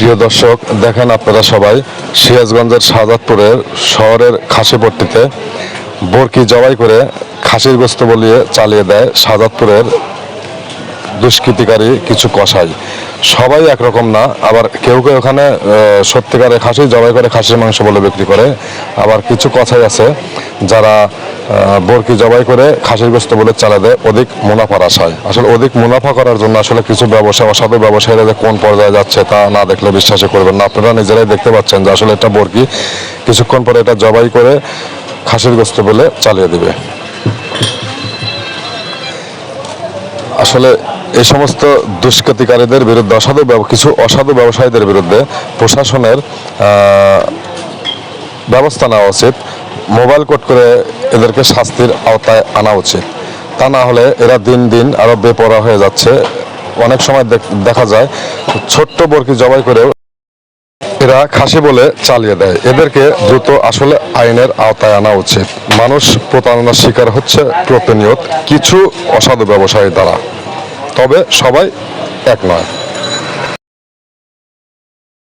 প্রিয় দর্শক, দেখেন আপনারা সবাই সিরাজগঞ্জের শাহজাদপুরের শহরের খাসিপট্টিতে বরকি জবাই করে খাসির গোস্ত বলিয়ে চালিয়ে দেয় শাহজাদপুরের দুষ্কৃতিকারী কিছু কসাই। সবাই একরকম না, আবার কেউ কেউ ওখানে সত্যিকারের খাসি জবাই করে খাসির মাংস বলে বিক্রি করে। আবার কিছু কসাই আছে যারা বরকি জবাই করে খাসির গোস্ত বলে চালিয়ে দেয় অধিক মুনাফার আশায়। আসলে অধিক মুনাফা করার জন্য আসলে কিছু অসাধু ব্যবসায়ীরা যে কোন পর্যায়ে যাচ্ছে তা না দেখলে বিশ্বাসই করবেন না। আপনারা নিজেরাই দেখতে পাচ্ছেন যে আসলে এটা বরকি, কিছুক্ষণ পরে এটা জবাই করে খাসির গোস্ত বলে চালিয়ে দিবে। আসলে এই সমস্ত দুষ্কৃতিকারীদের বিরুদ্ধে কিছু অসাধু ব্যবসায়ীদের বিরুদ্ধে প্রশাসনের ব্যবস্থা নেওয়া উচিত। মোবাইল কোড করে এদেরকে শাস্তির আওতায় আনা উচিত। তা না হলে এরা দিন দিন আরো বেপরোয়া হয়ে যাচ্ছে। অনেক সময় দেখা যায় ছোট্ট বরকি জবাই করেও এরা খাসি বলে চালিয়ে দেয়। এদেরকে দ্রুত আসলে আইনের আওতায় আনা উচিত। মানুষ প্রতারণার শিকার হচ্ছে প্রতিনিয়ত কিছু অসাধু ব্যবসায়ী দ্বারা, তবে সবাই এক নয়।